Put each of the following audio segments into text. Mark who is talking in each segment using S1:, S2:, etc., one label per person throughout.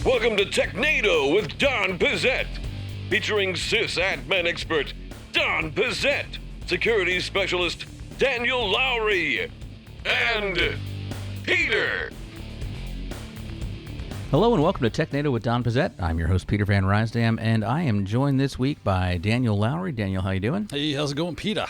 S1: Welcome to Technado with Don Pizzette, featuring sysadmin expert Don Pizzette, security specialist Daniel Lowry, and Peter.
S2: Hello and welcome to Technado with Don Pizzette. I'm your host, Peter Van Rysdam, and I am joined this week by Daniel Lowry. Daniel, how you doing?
S3: Hey, how's it going, Peter?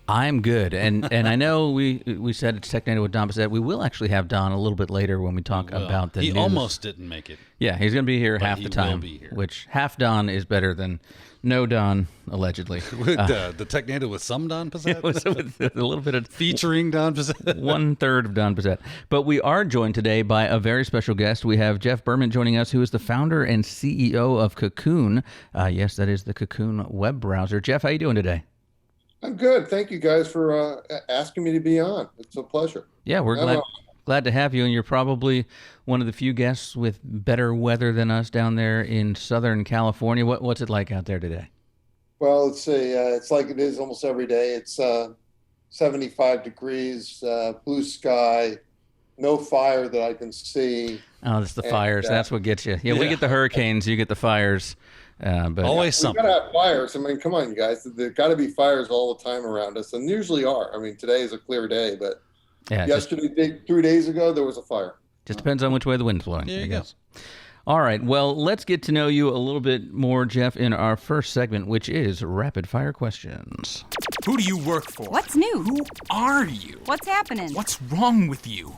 S2: I'm good, and I know we said it's Technado with Don Pizzette. We will actually have Don a little bit later when we talk about the news.
S3: He almost didn't make it.
S2: Yeah, he's going to be here
S3: But
S2: half
S3: he
S2: the time,
S3: will be here.
S2: which half Don is better than no Don, allegedly.
S3: The Technado with some Don Pizzette?
S2: with a little bit of
S3: Featuring Don Pizzette?
S2: 1/3 of Don Pizzette. But we are joined today by a very special guest. We have Jeff Bermant joining us, who is the founder and CEO of Cocoon. Yes, that is the Cocoon web browser. Jeff, how you doing today?
S4: I'm good. Thank you guys for asking me to be on. It's a pleasure.
S2: Yeah, we're glad to have you, and you're probably one of the few guests with better weather than us down there in Southern California. What's it like out there today?
S4: Well, it's like it is almost every day. It's 75 degrees, blue sky, no fire that I can see.
S2: Oh, it's the fires. That's what gets you. Yeah, we get the hurricanes, you get the fires. But
S3: Always
S4: We
S3: something.
S4: gotta have fires. I mean, come on, you guys. There got to be fires all the time around us, and usually are. I mean, today is a clear day, but
S2: yeah,
S4: yesterday, 3 days ago, there was a fire.
S2: just depends on which way the wind's blowing.
S3: There
S2: I
S3: you go.
S2: guess. All right. Well, let's get to know you a little bit more, Jeff, in our first segment, which is rapid fire questions.
S5: Who do you work for?
S6: What's new?
S5: Who are you?
S6: What's happening?
S5: What's wrong with you?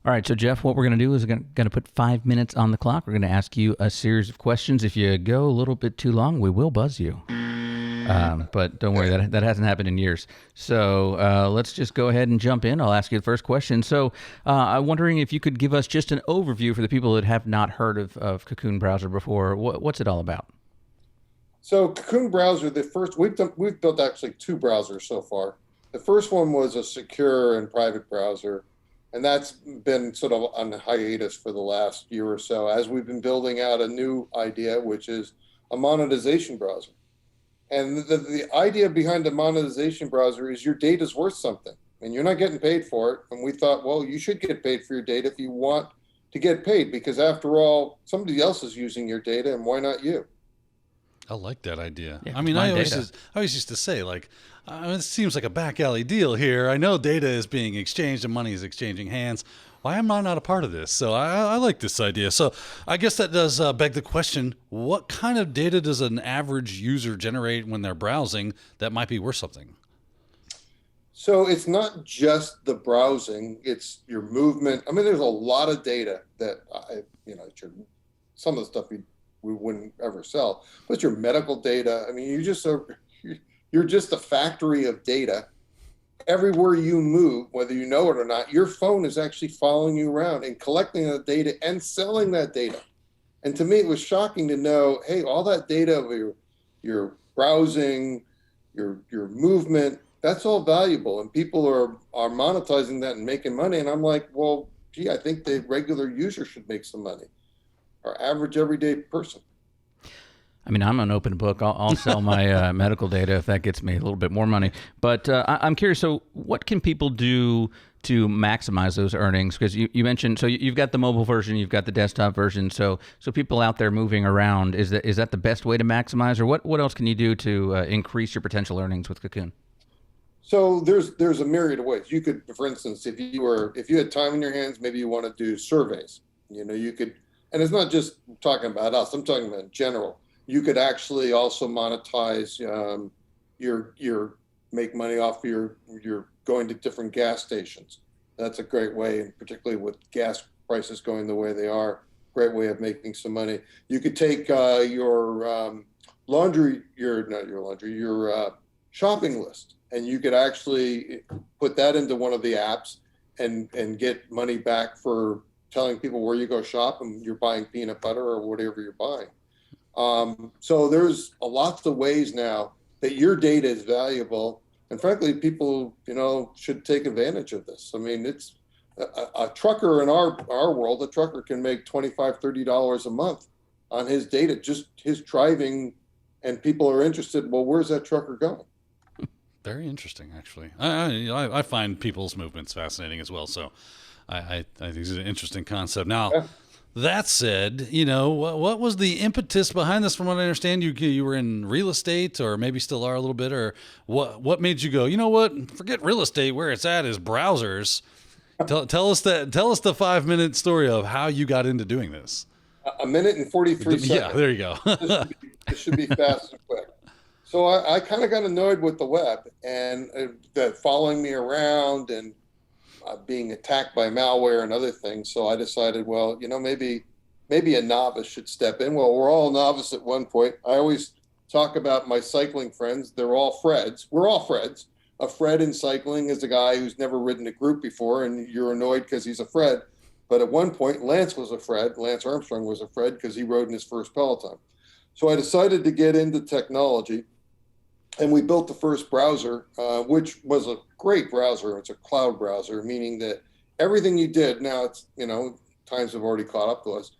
S2: All right, so Jeff, what we're going to do is we're going to put 5 minutes on the clock. We're going to ask you a series of questions. If you go a little bit too long, we will buzz you. But don't worry, that hasn't happened in years. So let's just go ahead and jump in. I'll ask you the first question. So I'm wondering if you could give us just an overview for the people that have not heard of Cocoon Browser before. What's it all about?
S4: So Cocoon browser, we've built actually 2 browsers so far. The first one was a secure and private browser, and that's been sort of on hiatus for the last year or so as we've been building out a new idea, which is a monetization browser. And the idea behind the monetization browser is your data is worth something, and you're not getting paid for it. And we thought, well, you should get paid for your data if you want to get paid, because after all, somebody else is using your data, and why not you?
S3: I like that idea.
S2: Yeah,
S3: I mean,
S2: my
S3: I always
S2: data.
S3: used to say, like, it seems like a back alley deal here. I know data is being exchanged and money is exchanging hands. Why am I not a part of this? So I like this idea. So I guess that does beg the question, what kind of data does an average user generate when they're browsing that might be worth something?
S4: So it's not just the browsing, it's your movement. I mean, there's a lot of data that, some of the stuff we wouldn't ever sell, but your medical data. I mean, you're just a factory of data. Everywhere you move, whether you know it or not, your phone is actually following you around and collecting that data and selling that data. And to me, it was shocking to know, hey, all that data of your browsing, your movement, that's all valuable, and people are monetizing that and making money. And I'm like, well, gee, I think the regular user should make some money. Our average everyday person.
S2: I mean, I'm an open book. I'll sell my medical data if that gets me a little bit more money. But I'm curious, so what can people do to maximize those earnings? Because you mentioned, so you've got the mobile version, you've got the desktop version. So people out there moving around, is that the best way to maximize? Or what else can you do to increase your potential earnings with Cocoon?
S4: So there's a myriad of ways. You could, for instance, if you had time in your hands, maybe you want to do surveys. You could, and it's not just talking about us, I'm talking about in general. You could actually also monetize your make money off your going to different gas stations. That's a great way, and particularly with gas prices going the way they are, great way of making some money. You could take your shopping list, and you could actually put that into one of the apps and get money back for telling people where you go shop and you're buying peanut butter or whatever you're buying. So there's lots of ways now that your data is valuable, and frankly, people, should take advantage of this. I mean, it's a trucker in our world. A trucker can make $25, $30 a month on his data, just his driving, and people are interested. Well, where's that trucker going?
S3: Very interesting, actually. I find people's movements fascinating as well. So I think it's an interesting concept. Now, That said, what was the impetus behind this? From what I understand, you were in real estate, or maybe still are a little bit, or what made you go, you know what, forget real estate, where it's at is browsers. Tell us the 5-minute story of how you got into doing this.
S4: A minute and 43 seconds.
S3: Yeah, there you go.
S4: This should be fast and quick. So I kind of got annoyed with the web and that following me around and being attacked by malware and other things. So I decided, well, maybe a novice should step in. Well, we're all novice at one point. I always talk about my cycling friends. They're all Freds. We're all Freds. A Fred in cycling is a guy who's never ridden a group before, and you're annoyed because he's a Fred. But at one point, Lance was a Fred. Lance Armstrong was a Fred because he rode in his first Peloton. So I decided to get into technology, and we built the first browser, which was a great browser. It's a cloud browser, meaning that everything you did, now it's, times have already caught up to us,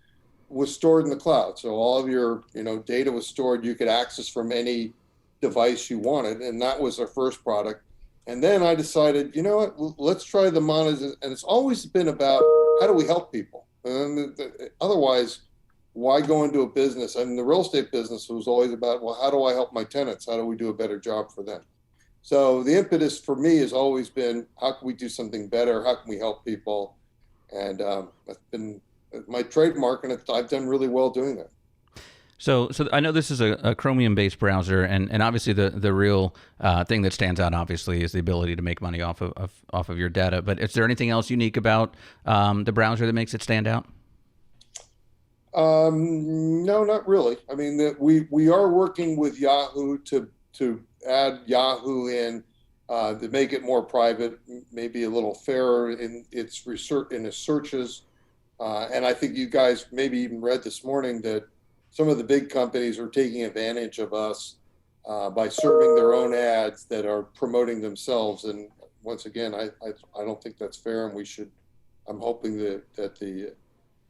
S4: was stored in the cloud. So all of your, data was stored. You could access from any device you wanted, and that was our first product. And then I decided, let's try the monetization. And it's always been about how do we help people? And otherwise, why go into a business? I mean, the real estate business was always about, well, how do I help my tenants? How do we do a better job for them? So the impetus for me has always been, how can we do something better? How can we help people? And that's been my trademark, and I've done really well doing that.
S2: So I know this is a Chromium-based browser, and obviously the real thing that stands out, obviously, is the ability to make money off of your data. But is there anything else unique about the browser that makes it stand out?
S4: No, not really. I mean, we are working with Yahoo to add Yahoo in to make it more private, maybe a little fairer in its research in its searches. And I think you guys maybe even read this morning that some of the big companies are taking advantage of us by serving their own ads that are promoting themselves. And once again, I don't think that's fair, and we should. I'm hoping that the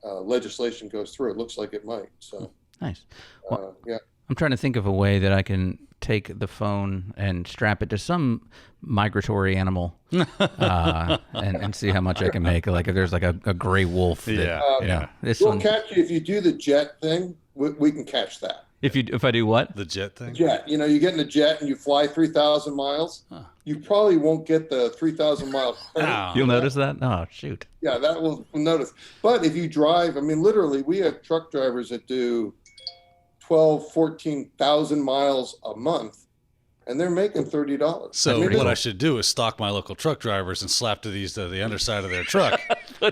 S4: legislation goes through. It looks like it might. So
S2: nice. Well,
S4: yeah.
S2: I'm trying to think of a way that I can take the phone and strap it to some migratory animal and see how much I can make. Like if there's like a gray wolf. That,
S4: we'll catch you if you do the jet thing. We can catch that.
S2: If I do what?
S3: The jet thing?
S4: Jet. You get in a jet and you fly 3,000 miles. Huh. You probably won't get the 3,000 mile.
S2: You'll notice that? Oh, shoot.
S4: Yeah, that will notice. But if you drive, I mean, literally, we have truck drivers that do 14,000 miles a month, and they're making $30.
S3: So what I should do is stalk my local truck drivers and slap to the underside of their truck.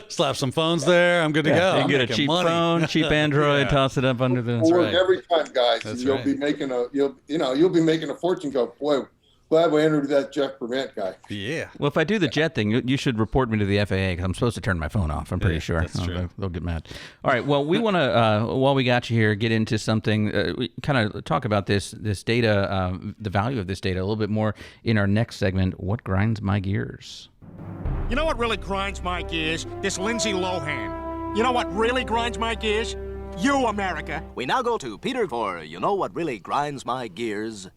S3: Slap some phones there. I'm good to go.
S2: You get a cheap phone, cheap Android, toss it up under the.
S4: We'll work every time, guys.
S3: That's
S4: you'll
S3: right.
S4: be making you'll be making a fortune. Go, boy, glad we interviewed that Jeff Bermant guy.
S3: Yeah.
S2: Well, if I do the jet thing, you should report me to the FAA because I'm supposed to turn my phone off. I'm pretty sure.
S3: That's true.
S2: They'll get mad. All right. Well, we want to, while we got you here, get into something. We kind of talk about this data, the value of this data a little bit more in our next segment. What grinds my gears?
S6: You know what really grinds my gears? This Lindsay Lohan. You know what really grinds my gears? You, America.
S7: We now go to Peter for You Know What Really Grinds My Gears.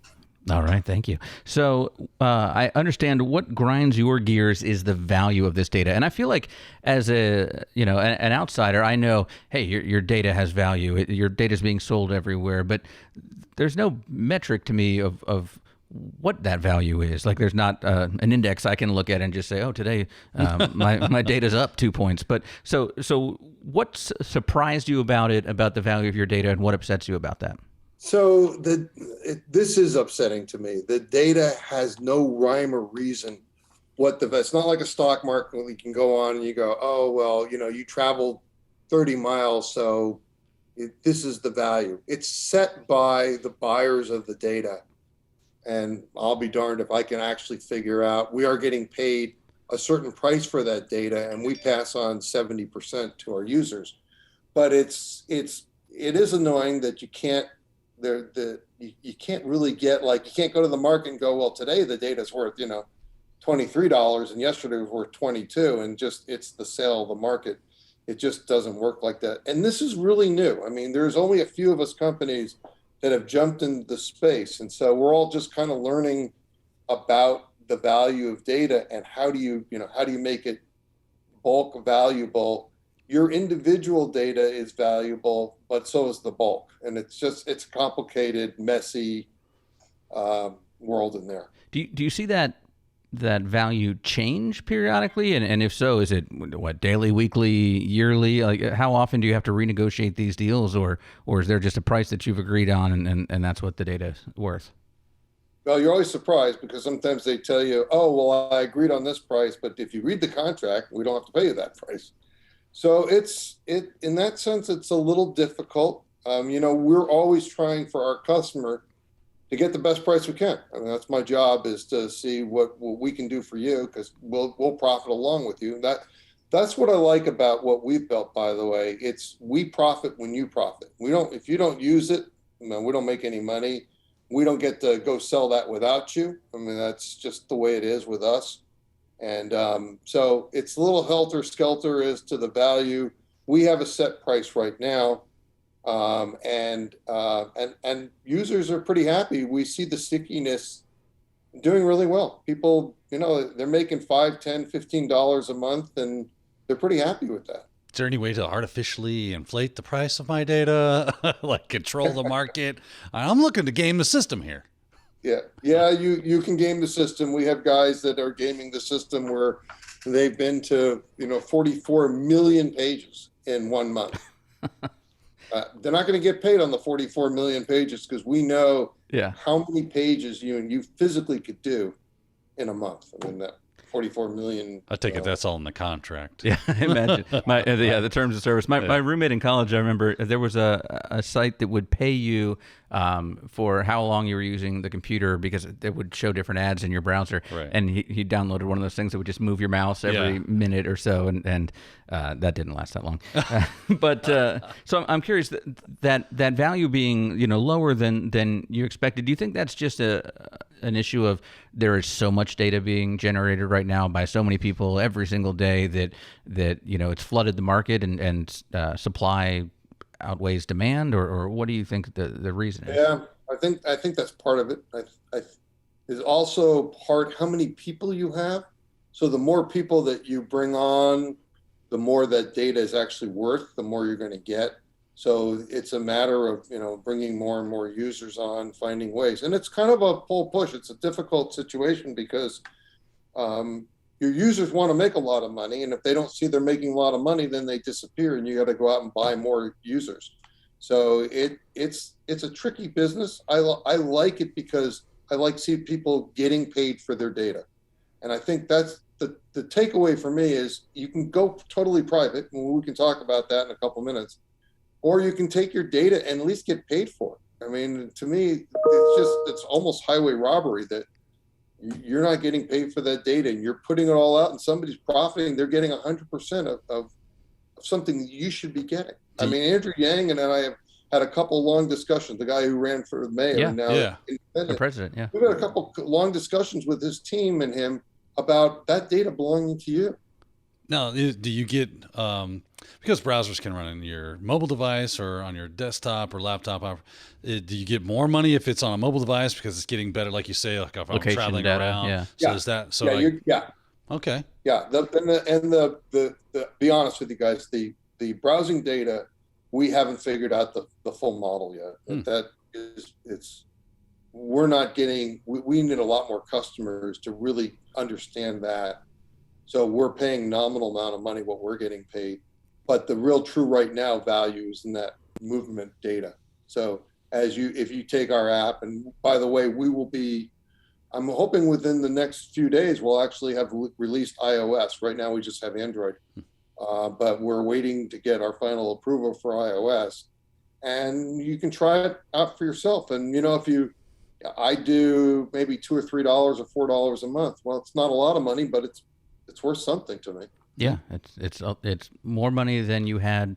S2: All right, thank you. So I understand what grinds your gears is the value of this data, and I feel like as an outsider, I know, hey, your data has value. Your data is being sold everywhere, but there's no metric to me of what that value is. Like there's not an index I can look at and just say, oh, today my data's up 2 points. But so what surprised you about the value of your data, and what upsets you about that?
S4: So this is upsetting to me. The data has no rhyme or reason. It's not like a stock market where you can go on and you go, oh, well, you traveled 30 miles, so this is the value. It's set by the buyers of the data. And I'll be darned if I can actually figure out, we are getting paid a certain price for that data, and we pass on 70% to our users. But it is annoying that you can't you can't really get, like, you can't go to the market and go, well, today the data's worth, $23 and yesterday was worth 22, and just it's the sale of the market. It just doesn't work like that. And this is really new. I mean, there's only a few of us companies that have jumped into the space. And so we're all just kind of learning about the value of data and how do you make it bulk valuable your individual data is valuable, but so is the bulk. And it's a complicated, messy world in there.
S2: Do you see that value change periodically? And if so, is it what, daily, weekly, yearly? Like, how often do you have to renegotiate these deals, or is there just a price that you've agreed on and that's what the data is worth?
S4: Well, you're always surprised because sometimes they tell you, oh, well, I agreed on this price, but if you read the contract, we don't have to pay you that price. So in that sense, it's a little difficult. We're always trying for our customer to get the best price we can. I mean, that's my job, is to see what we can do for you, because we'll profit along with you. That's what I like about what we've built, by the way. We profit when you profit. If you don't use it, we don't make any money. We don't get to go sell that without you. I mean, that's just the way it is with us. And so it's a little helter-skelter as to the value. We have a set price right now, and users are pretty happy. We see the stickiness doing really well. People, they're making $5, $10, $15 a month, and they're pretty happy with that.
S3: Is there any way to artificially inflate the price of my data, like control the market? I'm looking to game the system here. Yeah, you can game the system. We have guys that are gaming the system where they've been to 44 million pages in 1 month. They're not going to get paid on the 44 million pages, because we know how many pages you physically could do in a month. I mean, that 44 million. I take it that's all in the contract.
S2: Yeah, I imagine. The terms of service. My roommate in college, I remember there was a site that would pay you for how long you were using the computer, because it would show different ads in your browser.
S3: Right.
S2: And he downloaded one of those things that would just move your mouse every minute or so, and that didn't last that long. But so I'm curious, that value being lower than you expected. Do you think that's just an issue of there is so much data being generated right now by so many people every single day that it's flooded the market and supply outweighs demand, or what do you think the reason is?
S4: Yeah, I think that's part of it. Is also part how many people you have. So the more people that you bring on, the more that data is actually worth, the more you're going to get. So it's a matter of bringing more and more users on, finding ways, and it's kind of a pull push. It's a difficult situation because your users want to make a lot of money, and if they don't see they're making a lot of money, then they disappear, and you got to go out and buy more users. So it's a tricky business. I like it because I like see people getting paid for their data, and I think that's the takeaway for me is you can go totally private, and we can talk about that in a couple minutes, or you can take your data and at least get paid for it. I mean, to me, it's almost highway robbery that you're not getting paid for that data, and you're putting it all out, and somebody's profiting. They're getting 100% of something that you should be getting. I mean, Andrew Yang and I have had a couple long discussions. The guy who ran for the mayor,
S2: the president. Yeah,
S4: we've had a couple long discussions with his team and him about that data belonging to you.
S3: Now, do you get because browsers can run on your mobile device or on your desktop or laptop? Do you get more money if it's on a mobile device because it's getting better, like you say, like if I'm traveling
S2: data,
S3: around?
S2: Yeah.
S3: So is that so? Okay.
S4: Yeah. The be honest with you guys, the browsing data, we haven't figured out the full model yet. That is we're not getting. We need a lot more customers to really understand that. So we're paying nominal amount of money what we're getting paid, but the real true right now value is in that movement data. So if you take our app, and by the way, I'm hoping within the next few days, we'll actually have released iOS. Right now we just have Android, but we're waiting to get our final approval for iOS, and you can try it out for yourself. And I do maybe $2 or $3 or $4 a month. Well, it's not a lot of money, but it's worth something to me.
S2: Yeah, it's more money than you had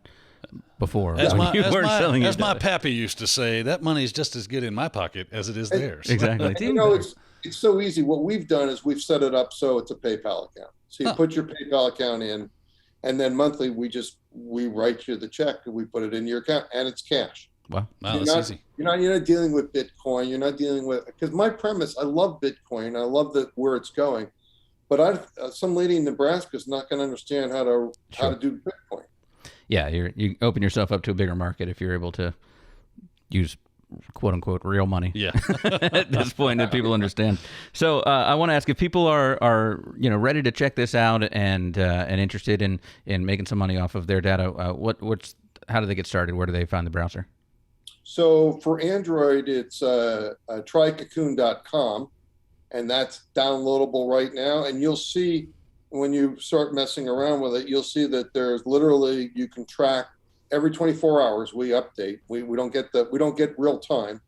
S2: before.
S3: As
S2: my
S3: pappy used to say, that money's just as good in my pocket as it is theirs.
S2: Exactly.
S4: It's so easy. What we've done is we've set it up so it's a PayPal account. So you put your PayPal account in, and then monthly we write you the check and we put it in your account, and it's cash.
S2: Wow,
S3: that's easy.
S4: You're not dealing with Bitcoin. You're not dealing with, because my premise, I love Bitcoin. I love where it's going. But some lady in Nebraska is not going to understand how to do Bitcoin.
S2: Yeah, you open yourself up to a bigger market if you're able to use quote unquote real money.
S3: Yeah.
S2: At this point that people understand. So I want to ask if people are ready to check this out and interested in making some money off of their data. How do they get started? Where do they find the browser?
S4: So for Android, it's trycocoon.com, and that's downloadable right now. And you'll see when you start messing around with it, you'll see that there's literally, you can track every 24 hours. We update. We don't get real time,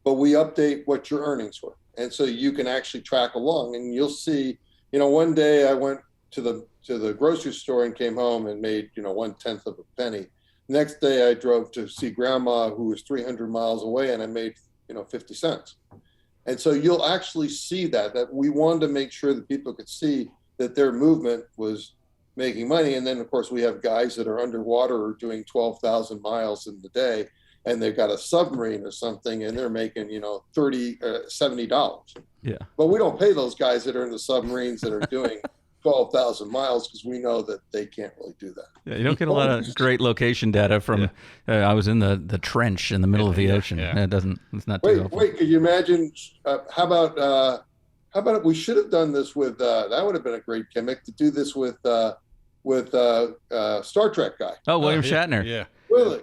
S4: but we update what your earnings were, and so you can actually track along. And you'll see, one day I went to the grocery store and came home and made 1/10 of a penny. Next day I drove to see grandma who was 300 miles away, and I made 50 cents. And so you'll actually see that we wanted to make sure that people could see that their movement was making money. And then of course we have guys that are underwater or doing 12,000 miles in the day, and they've got a submarine or something, and they're making $70.
S2: Yeah.
S4: But we don't pay those guys that are in the submarines that are doing 12,000 miles, because we know that they can't really do that.
S2: Yeah, you don't get a lot of great location data from. I was in the trench in the middle of the ocean.
S3: Yeah.
S2: It's not too helpful.
S4: Could you imagine? How about we should have done this with? That would have been a great gimmick to do this with Star Trek guy.
S2: Oh, William Shatner.
S3: Yeah.
S4: Really,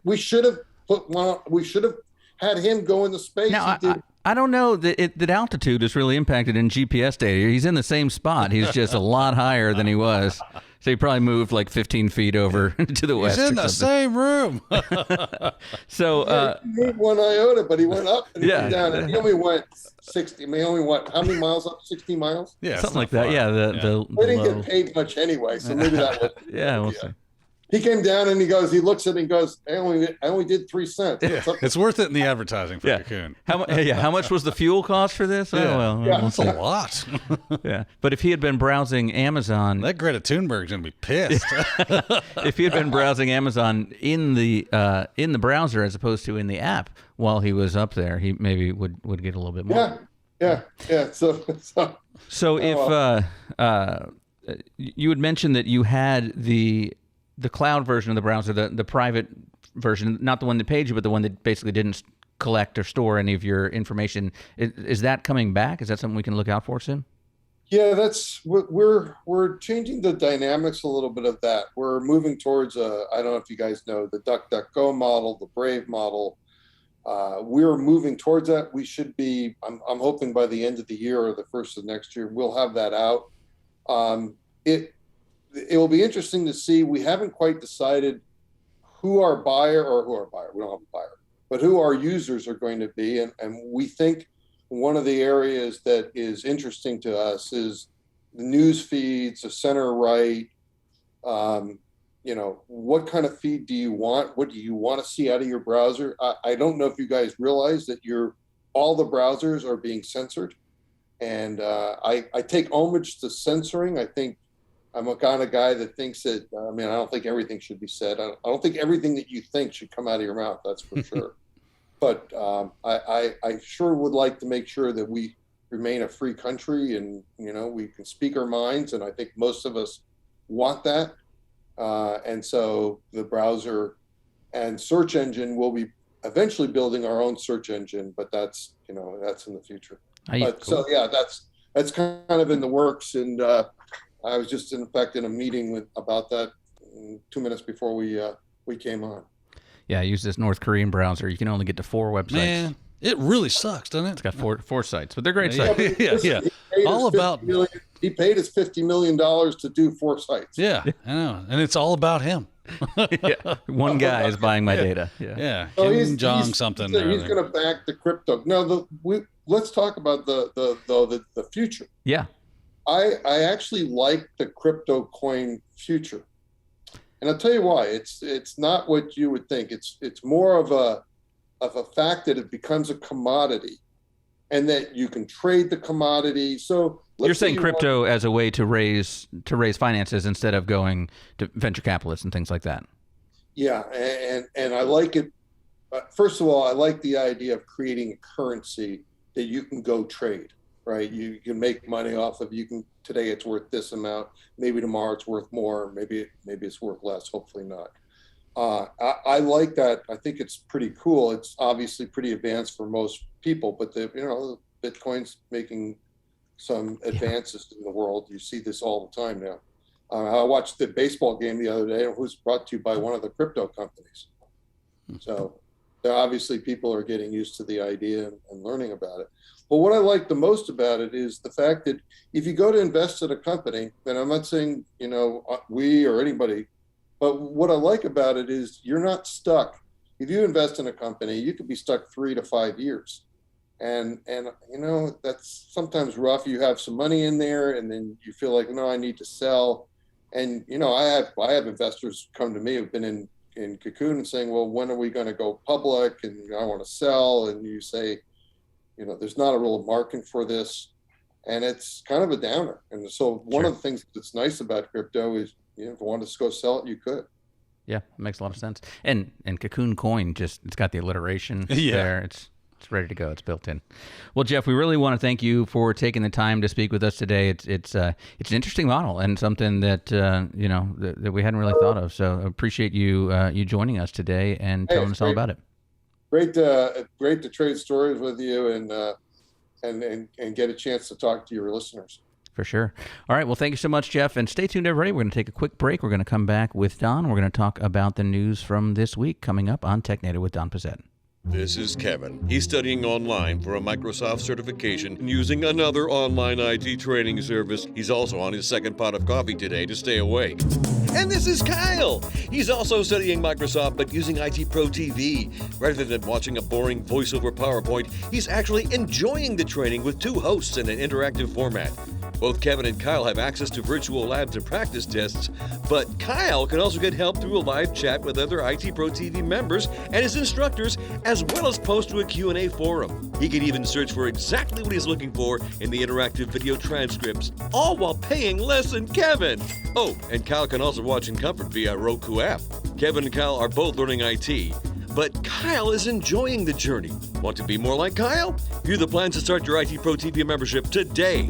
S4: we should have put one. We should have had him go into space.
S2: Now, I don't know that altitude is really impacted in GPS data. He's in the same spot. He's just a lot higher than he was. So he probably moved like 15 feet over to the west.
S3: He's in the same room.
S2: So
S4: he moved one iota, but he went up and he went down, and he only went 60. I mean, how many miles up? 60 miles?
S3: Yeah,
S2: something like that. Yeah,
S4: we didn't get paid much anyway, so maybe that was.
S2: Yeah, we'll see.
S4: He came down and he looks at it and goes, I only did 3 cents.
S3: Yeah. It's worth it in the advertising for Cocoon.
S2: How much was the fuel cost for this?
S3: Yeah.
S2: Oh, well,
S3: That's a lot.
S2: Yeah. But if he had been browsing Amazon,
S3: That Greta Thunberg's gonna be pissed.
S2: if he had been browsing Amazon in the browser as opposed to in the app while he was up there, he maybe would get a little bit more.
S4: Yeah.
S2: So if you had mentioned that you had the cloud version of the browser, the private version, not the one that paid you, but the one that basically didn't collect or store any of your information. Is that coming back? Is that something we can look out for soon?
S4: Yeah, that's we're changing the dynamics a little bit of that. We're moving towards I don't know if you guys know the DuckDuckGo model, the Brave model. We're moving towards that. We should be. I'm hoping by the end of the year or the first of next year we'll have that out. It will be interesting to see. We haven't quite decided who our buyer. We don't have a buyer, but who our users are going to be. And we think one of the areas that is interesting to us is the news feeds, the center right. What kind of feed do you want? What do you want to see out of your browser? I don't know if you guys realize that all the browsers are being censored. And I take homage to censoring. I think I'm a kind of guy that thinks that, I don't think everything should be said. I don't think everything that you think should come out of your mouth. That's for sure. But I sure would like to make sure that we remain a free country and, we can speak our minds. And I think most of us want that. And so the browser and search engine will be eventually building our own search engine, but that's in the future. So yeah, that's kind of in the works. And I was just in a meeting about that 2 minutes before we came on.
S2: Yeah, I use this North Korean browser. You can only get to 4 websites.
S3: Man, it really sucks, doesn't it?
S2: It's got four sites, but they're great sites.
S3: Yeah. All about
S4: he paid us $50 million to do 4 sites.
S3: Yeah, I know, and it's all about him.
S2: One guy is buying my data.
S3: Yeah.
S4: So
S3: Kim Jong something.
S4: He's going to back the crypto. Now, let's talk about the future.
S2: Yeah.
S4: I actually like the crypto coin future, and I'll tell you why. It's not what you would think. It's more of a fact that it becomes a commodity, and that you can trade the commodity. So
S2: you're saying crypto as a way to raise finances instead of going to venture capitalists and things like that.
S4: Yeah, and I like it. First of all, I like the idea of creating a currency that you can go trade. Right, you can make money off of. Today it's worth this amount. Maybe tomorrow it's worth more. Maybe it's worth less. Hopefully not. I like that. I think it's pretty cool. It's obviously pretty advanced for most people, but Bitcoin's making some advances in the world. You see this all the time now. I watched the baseball game the other day. It was brought to you by one of the crypto companies. So obviously people are getting used to the idea and learning about it. But what I like the most about it is the fact that if you go to invest in a company, and I'm not saying, we or anybody, but what I like about it is you're not stuck. If you invest in a company, you could be stuck 3 to 5 years. And that's sometimes rough. You have some money in there and then you feel like, no, I need to sell. And, I have investors come to me who've been in Cocoon and saying, well, when are we going to go public? And I want to sell. And you say, there's not a real market for this. And it's kind of a downer. And so one of the things that's nice about crypto is, if you wanted to go sell it, you could.
S2: Yeah, it makes a lot of sense. And Cocoon Coin, it's got the alliteration there. It's ready to go. It's built in. Well, Jeff, we really want to thank you for taking the time to speak with us today. It's an interesting model and something that that we hadn't really thought of. So I appreciate you joining us today and telling us all about it.
S4: Great to trade stories with you and get a chance to talk to your listeners.
S2: For sure. All right. Well, thank you so much, Jeff. And stay tuned, everybody. We're going to take a quick break. We're going to come back with Don. We're going to talk about the news from this week coming up on Technado with Don Pizzette.
S1: This is Kevin. He's studying online for a Microsoft certification and using another online IT training service. He's also on his second pot of coffee today to stay awake. And this is Kyle. He's also studying Microsoft but using IT Pro TV. Rather than watching a boring voiceover PowerPoint, he's actually enjoying the training with 2 hosts in an interactive format. Both Kevin and Kyle have access to virtual labs and practice tests, but Kyle can also get help through a live chat with other IT Pro TV members and his instructors, as well as post to a Q&A forum. He can even search for exactly what he's looking for in the interactive video transcripts, all while paying less than Kevin. Oh, and Kyle can also watch in comfort via Roku app. Kevin and Kyle are both learning IT, but Kyle is enjoying the journey. Want to be more like Kyle? View the plans to start your IT Pro TV membership today.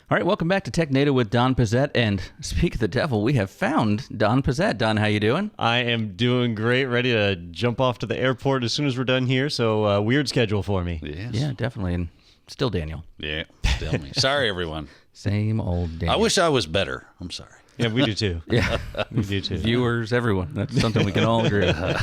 S2: All right, welcome back to Technado with Don Pizzette. And speak of the devil, we have found Don Pizzette. Don, how you doing?
S8: I am doing great, ready to jump off to the airport as soon as we're done here. So weird schedule for me.
S3: Yes.
S2: Yeah, definitely. And still Daniel.
S3: Yeah, still me. Sorry, everyone.
S2: Same old Daniel.
S3: I wish I was better. I'm sorry.
S8: Yeah, we do too.
S2: Yeah,
S8: we do too.
S2: Viewers, everyone. That's something we can all agree on.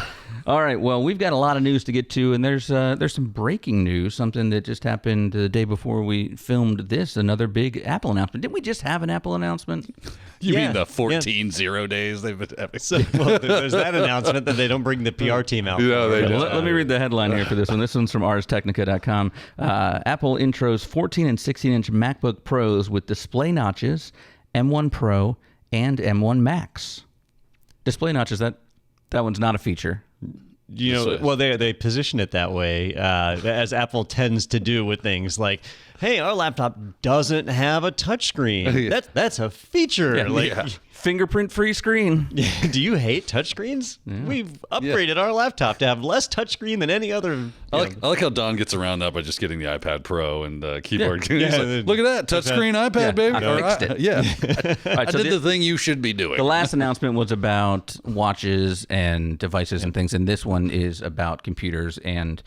S2: All right. Well, we've got a lot of news to get to, and there's some breaking news, something that just happened the day before we filmed this, another big Apple announcement. Didn't we just have an Apple announcement?
S3: You mean the 14 0 days they've been having?
S8: So, well, there's that announcement that they don't bring the PR team out.
S3: No, they don't.
S2: Let me read the headline here for this one. This one's from ArsTechnica.com. Apple intros 14 and 16-inch MacBook Pros with display notches, M1 Pro, and M1 Max. Display notches, that one's not a feature.
S8: Well, they position it that way, as Apple tends to do with things like, hey, our laptop doesn't have a touchscreen. That's a feature.
S2: Fingerprint-free screen.
S8: Do you hate touchscreens? Yeah. We've upgraded our laptop to have less touchscreen than any other.
S3: I like how Don gets around that by just getting the iPad Pro and the keyboard.
S8: Yeah.
S3: Like, look at that touchscreen iPad, baby.
S2: I fixed it.
S3: I did the thing you should be doing.
S2: The last announcement was about watches and devices and things, and this one is about computers and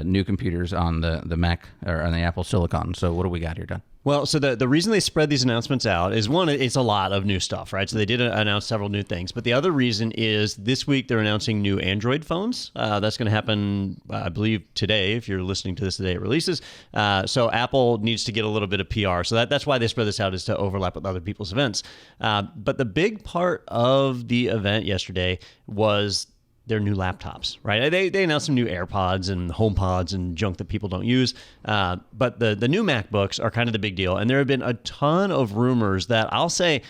S2: new computers on the Mac or on the Apple Silicon. So what do we got here, Don?
S8: Well, so the reason they spread these announcements out is, one, it's a lot of new stuff, right? So they did announce several new things. But the other reason is this week they're announcing new Android phones. That's going to happen, I believe, today, if you're listening to this the day it releases. So Apple needs to get a little bit of PR. So that's why they spread this out, is to overlap with other people's events. But the big part of the event yesterday was their new laptops, right? They announced some new AirPods and HomePods and junk that people don't use. But the new MacBooks are kind of the big deal. And there have been a ton of rumors that I'll say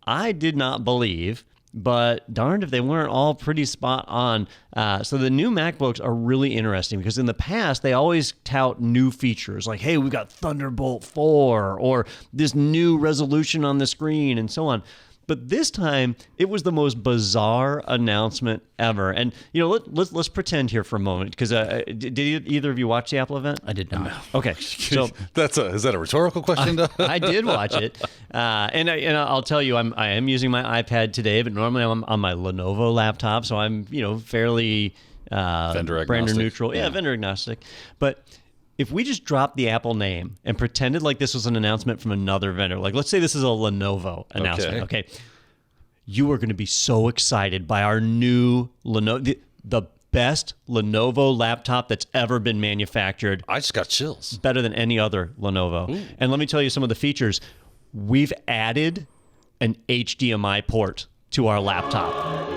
S8: I did not believe, but darned if they weren't all pretty spot on. So the new MacBooks are really interesting because in the past, they always tout new features like, hey, we've got Thunderbolt 4 or this new resolution on the screen and so on. But this time, it was the most bizarre announcement ever. And let's pretend here for a moment, because did either of you watch the Apple event?
S2: I did not.
S8: Okay, so
S3: is that a rhetorical question?
S8: I did watch it, and I'll tell you, I am using my iPad today, but normally I'm on my Lenovo laptop, so I'm fairly
S3: vendor
S8: brand
S3: agnostic.
S8: neutral, vendor agnostic. But if we just dropped the Apple name and pretended like this was an announcement from another vendor, like let's say this is a Lenovo announcement, okay? You are going to be so excited by our new Lenovo, the best Lenovo laptop that's ever been manufactured.
S3: I just got chills.
S8: Better than any other Lenovo. Ooh. And let me tell you some of the features. We've added an HDMI port to our laptop.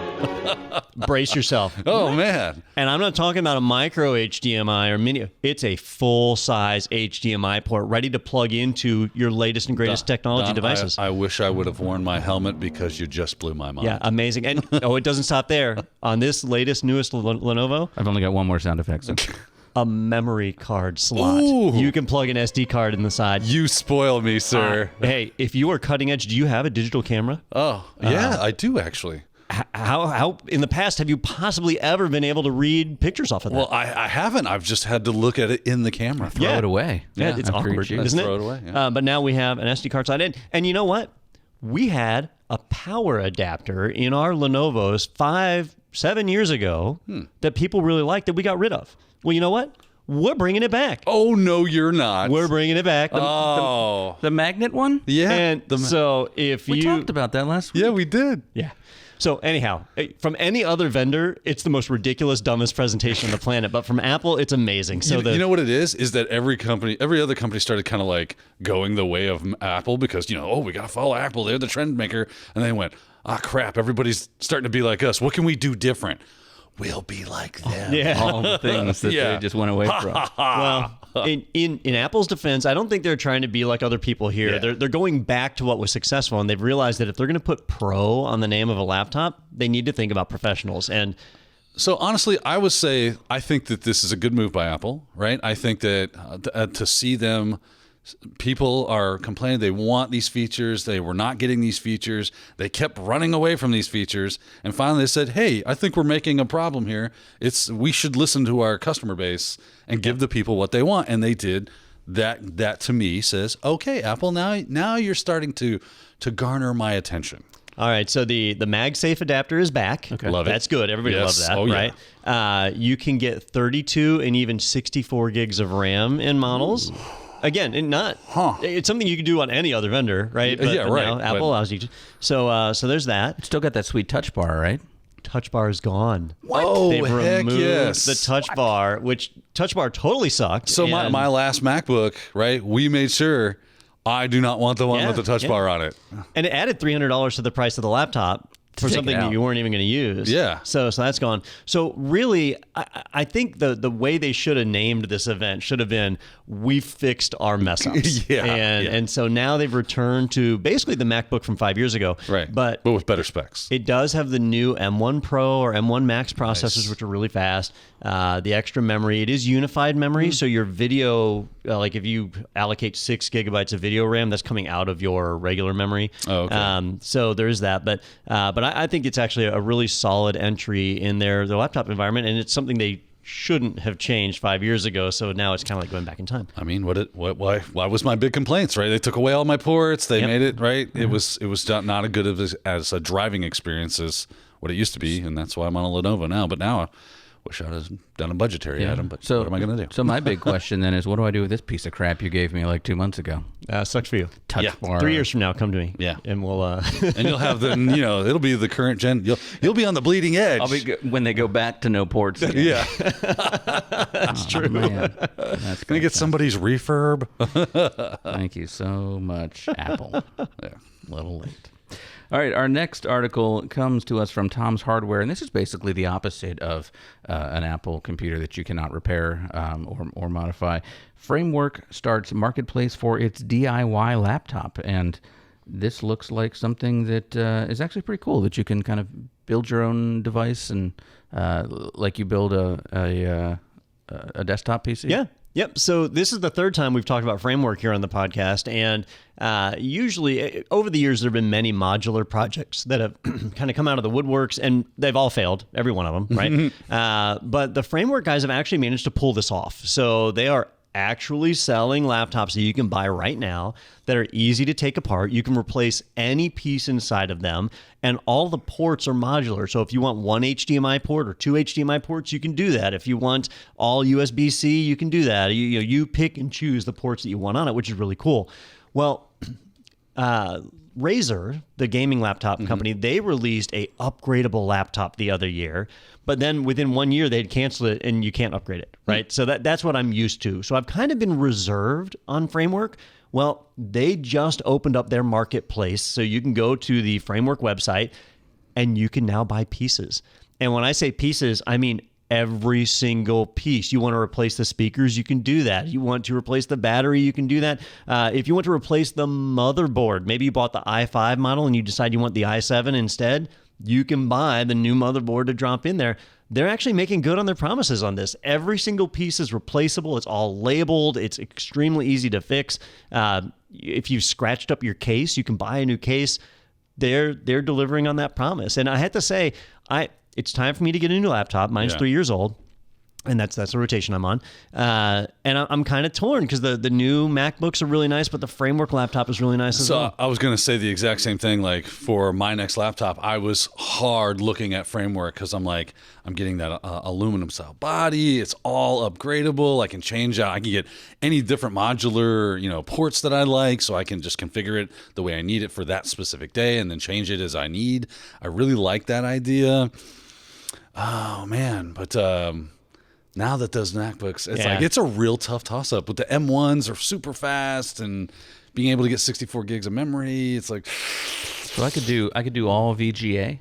S8: Brace yourself.
S3: Oh, man.
S8: And I'm not talking about a micro HDMI or mini. It's a full-size HDMI port ready to plug into your latest and greatest technology devices.
S3: I wish I would have worn my helmet because you just blew my mind.
S8: Yeah, amazing. And it doesn't stop there. On this latest, newest Lenovo,
S2: I've only got one more sound effect. So.
S8: A memory card slot.
S3: Ooh.
S8: You can plug an SD card in the side.
S3: You spoil me, sir.
S8: Hey, if you are cutting edge, do you have a digital camera?
S3: Oh, yeah, I do actually.
S8: How in the past have you possibly ever been able to read pictures off of that?
S3: Well, I haven't. I've just had to look at it in the camera.
S2: Throw it away.
S8: Yeah, it's awkward, isn't it?
S3: Throw it away. Yeah.
S8: But now we have an SD card slot in. And you know what? We had a power adapter in our Lenovos 5-7 years ago that people really liked that we got rid of. Well, you know what? We're bringing it back.
S3: Oh, no, you're not.
S8: We're bringing it back.
S2: The magnet one?
S3: Yeah.
S8: And so if
S2: we talked about that last week.
S3: Yeah, we did.
S8: Yeah. So anyhow, from any other vendor, it's the most ridiculous, dumbest presentation on the planet. But from Apple, it's amazing. So
S3: you know what it is? Is that every other company started kind of like going the way of Apple because, we got to follow Apple. They're the trend maker. And they went, crap, everybody's starting to be like us. What can we do different? We'll be like them.
S8: Yeah.
S2: All the things that they just went away from.
S8: Well, in Apple's defense, I don't think they're trying to be like other people here. Yeah. They're going back to what was successful, and they've realized that if they're going to put Pro on the name of a laptop, they need to think about professionals. And
S3: so honestly, I would say I think that this is a good move by Apple, right? I think that to see them. People are complaining they want these features. They were not getting these features. They kept running away from these features. And finally they said, hey, I think we're making a problem here. We should listen to our customer base and give the people what they want. And they did. That to me says, okay, Apple, now you're starting to garner my attention.
S8: All right, so the MagSafe adapter is back.
S3: Okay. Love it.
S8: That's good. Everybody loves that,
S3: yeah.
S8: right? You can get 32 and even 64 gigs of RAM in models. Ooh. Again, it's something you can do on any other vendor, right? But
S3: right.
S8: Now Apple allows you to. So there's that.
S2: It's still got that sweet touch bar, right?
S8: Touch bar is gone.
S3: What? Oh,
S8: they've
S3: heck
S8: removed
S3: yes.
S8: the touch bar, which touch bar totally sucked.
S3: So my last MacBook, right? We made sure I do not want the one with the touch bar on it.
S8: And it added $300 to the price of the laptop for something that you weren't even going to use.
S3: Yeah.
S8: So that's gone. So really, I think the way they should have named this event should have been, we fixed our mess ups. And so now they've returned to basically the MacBook from 5 years ago.
S3: Right.
S8: But
S3: with better specs.
S8: It does have the new M1 Pro or M1 Max processors, which are really fast. The extra memory. It is unified memory. So your video, like if you allocate 6 gigabytes of video RAM, that's coming out of your regular memory.
S3: Oh, okay.
S8: So there's that. But I think it's actually a really solid entry in their laptop environment, and it's something they shouldn't have changed 5 years ago. So now it's kind of like going back in time.
S3: I mean, why was my big complaints, right? They took away all my ports. They made it right. Mm-hmm. It was not as good as a driving experience as what it used to be, and that's why I'm on a Lenovo now. But now, wish I had done a budgetary item, but what am I going to do?
S2: So my big question then is, what do I do with this piece of crap you gave me like 2 months ago?
S8: Sucks for you.
S2: Touch bar.
S8: 3 years from now, come to me.
S3: Yeah,
S8: and we'll
S3: and you'll have it'll be the current gen. You'll be on the bleeding edge.
S2: I'll be when they go back to no ports again.
S3: Yeah,
S8: that's true.
S2: Man. That's
S3: gonna get somebody's refurb.
S2: Thank you so much, Apple. A little late. All right, our next article comes to us from Tom's Hardware, and this is basically the opposite of an Apple computer that you cannot repair or modify. Framework starts marketplace for its DIY laptop, and this looks like something that is actually pretty cool, that you can kind of build your own device and like you build a desktop PC.
S8: Yeah. Yep. So this is the third time we've talked about framework here on the podcast. And usually over the years, there have been many modular projects that have kind of come out of the woodworks, and they've all failed, every one of them, right? But the framework guys have actually managed to pull this off. So they are actually selling laptops that you can buy right now that are easy to take apart. You can replace any piece inside of them, and all the ports are modular. So if you want one HDMI port or two HDMI ports, you can do that. If you want all USB-C, you can do that. You pick and choose the ports that you want on it, which is really cool. Well, Razer, the gaming laptop company, they released a upgradable laptop the other year, but then within 1 year they'd cancel it and you can't upgrade it, right? So that's what I'm used to. So I've kind of been reserved on Framework. Well, they just opened up their marketplace, so you can go to the Framework website and you can now buy pieces. And when I say pieces, I mean every single piece. You want to replace the speakers, you can do that. You want to replace the battery, you can do that. If you want to replace the motherboard, maybe you bought the i5 model and you decide you want the i7 instead, you can buy the new motherboard to drop in there. They're actually making good on their promises on this. Every single piece is replaceable. It's all labeled. It's extremely easy to fix. If you've scratched up your case, you can buy a new case. They're delivering on that promise. And I had to say, it's time for me to get a new laptop. Mine's 3 years old, and that's the rotation I'm on. And I'm kind of torn because the new MacBooks are really nice, but the Framework laptop is really nice as well.
S3: So I was going to say the exact same thing. Like for my next laptop, I was hard looking at Framework because I'm like, I'm getting that aluminum style body. It's all upgradable. I can change out. I can get any different modular, ports that I like, so I can just configure it the way I need it for that specific day and then change it as I need. I really like that idea. Oh man, but now that those MacBooks, it's a real tough toss up. With the M1s are super fast and being able to get 64 gigs of memory, it's like.
S2: So I could do all VGA.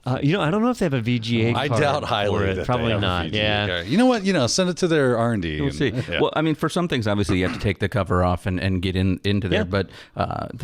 S8: I don't know if they have a VGA card.
S3: I doubt highly that
S8: probably
S3: they have
S8: not.
S3: a VGA
S8: Yeah.
S3: card. You know what? Send it to their R&D.
S2: We'll see.
S3: Yeah.
S2: Well, I mean, for some things, obviously, you have to take the cover off and get into there.
S8: Yeah.
S2: But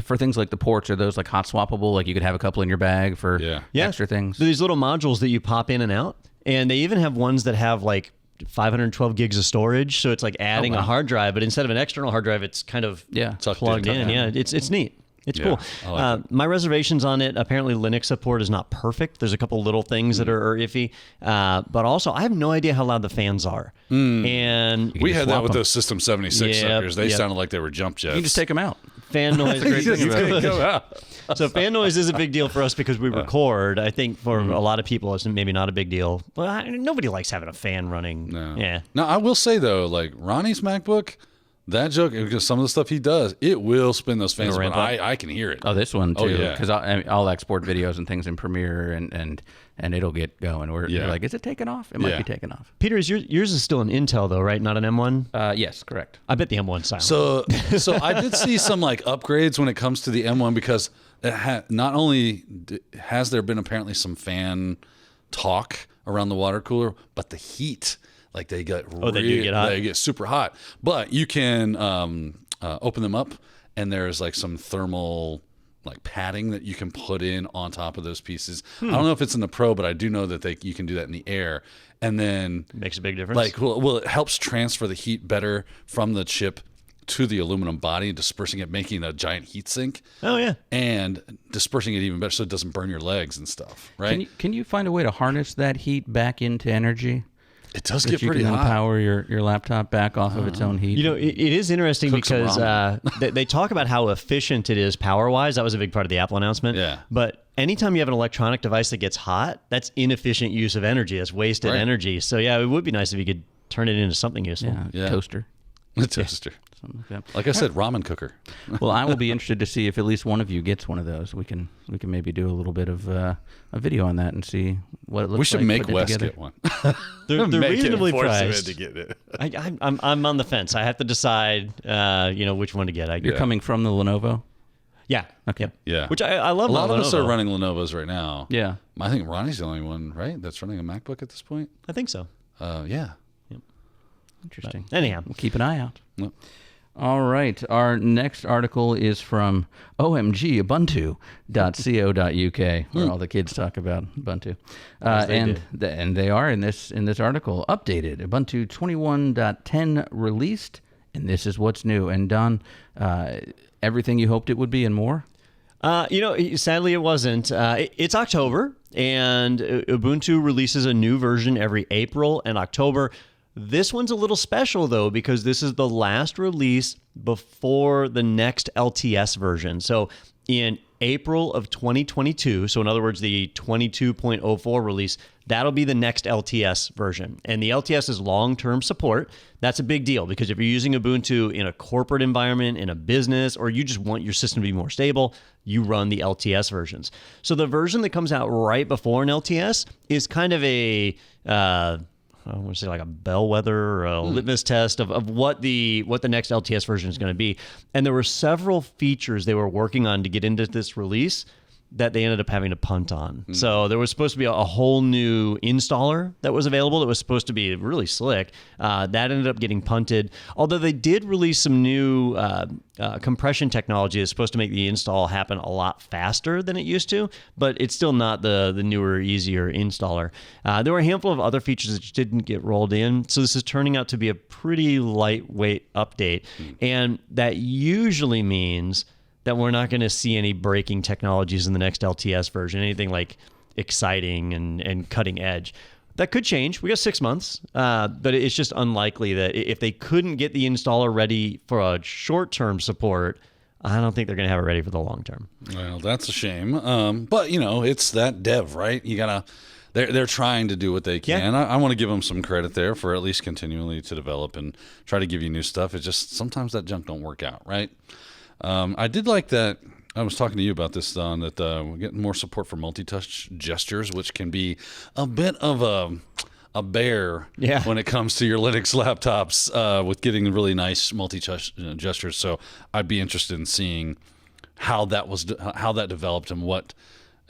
S2: for things like the ports, are those like hot swappable? Like you could have a couple in your bag for extra things.
S8: So these little modules that you pop in and out, and they even have ones that have like 512 gigs of storage. So it's like adding a hard drive, but instead of an external hard drive, it's kind of plugged in. Yeah, it's neat. It's cool. I like my reservations on it, apparently Linux support is not perfect. There's a couple little things that are iffy. But also, I have no idea how loud the fans are. And
S3: we had that with those System 76 suckers. They sounded like they were jump jets.
S2: You can just take them out.
S8: Fan noise. So fan noise is a big deal for us because we record. I think for a lot of people, it's maybe not a big deal. Well, nobody likes having a fan running.
S3: No.
S8: Yeah.
S3: Now, I will say, though, like Ronnie's MacBook, that joke, because some of the stuff he does, it will spin those fans, but I can hear it.
S2: Oh, this one too.
S3: yeah.
S2: Because I'll export videos and things in Premiere, and it'll get going. We're like, is it taking off? It might be taking off.
S8: Peter, yours is still an Intel though, right? Not an M1.
S2: Yes, correct.
S8: I bet the M1's silent.
S3: So I did see some like upgrades when it comes to the M1 because not only has there been apparently some fan talk around the water cooler, but the heat. Like they get
S8: they do get hot.
S3: They get super hot. But you can open them up, and there's like some thermal like padding that you can put in on top of those pieces. I don't know if it's in the Pro, but I do know that you can do that in the Air, and then
S8: makes a big difference.
S3: Like well, it helps transfer the heat better from the chip to the aluminum body, dispersing it, making a giant heat sink.
S8: Oh yeah,
S3: and dispersing it even better so it doesn't burn your legs and stuff. Right?
S2: Can you find a way to harness that heat back into energy?
S3: It does get pretty hot.
S2: You can power your laptop back off of its own heat.
S8: It is interesting because they talk about how efficient it is power-wise. That was a big part of the Apple announcement.
S3: Yeah.
S8: But anytime you have an electronic device that gets hot, that's inefficient use of energy. That's wasted energy. So yeah, it would be nice if you could turn it into something useful.
S2: Yeah. Toaster.
S3: A toaster. Like I said, ramen cooker.
S2: Well, I will be interested to see if at least one of you gets one of those. We can maybe do a little bit of a video on that and see what it looks like.
S3: We should make Wes get one.
S8: They're reasonably priced.
S3: To get it.
S8: I'm on the fence. I have to decide, which one to get.
S2: You're coming from the Lenovo?
S8: Yeah.
S2: Okay.
S3: Yeah.
S8: Which I love.
S3: A lot of us are running Lenovo's right now.
S2: Yeah.
S3: I think Ronnie's the only one, right? That's running a MacBook at this point.
S8: I think so.
S3: Yeah.
S2: Interesting.
S8: But anyhow,
S2: we'll keep an eye out.
S3: Yep.
S2: All right. Our next article is from omgubuntu.co.uk, where all the kids talk about Ubuntu. And they are in this article updated. Ubuntu 21.10 released, and this is what's new. And Don, everything you hoped it would be and more?
S8: Sadly it wasn't. It's October, and Ubuntu releases a new version every April and October. This one's a little special, though, because this is the last release before the next LTS version. So in April of 2022, so in other words, the 22.04 release, that'll be the next LTS version. And the LTS is long-term support. That's a big deal because if you're using Ubuntu in a corporate environment, in a business, or you just want your system to be more stable, you run the LTS versions. So the version that comes out right before an LTS is kind of a... I want to say like a bellwether or a litmus test of what the next LTS version is going to be. And there were several features they were working on to get into this release that they ended up having to punt on. So there was supposed to be a whole new installer that was available that was supposed to be really slick. That ended up getting punted. Although they did release some new compression technology that's supposed to make the install happen a lot faster than it used to, but it's still not the newer, easier installer. There were a handful of other features that just didn't get rolled in. So this is turning out to be a pretty lightweight update. And that usually means that we're not going to see any breaking technologies in the next LTS version, anything like exciting and cutting edge. That could change. We got 6 months, but it's just unlikely that if they couldn't get the installer ready for a short-term support, I don't think they're going to have it ready for the long term.
S3: Well, that's a shame. But, it's that dev, right? You got to... They're trying to do what they can. Yeah. I want to give them some credit there for at least continually to develop and try to give you new stuff. It's just sometimes that junk don't work out, right? I did like that. I was talking to you about this, Don, that we're getting more support for multi-touch gestures, which can be a bit of a bear when it comes to your Linux laptops with getting really nice multi-touch gestures. So I'd be interested in seeing how that developed and what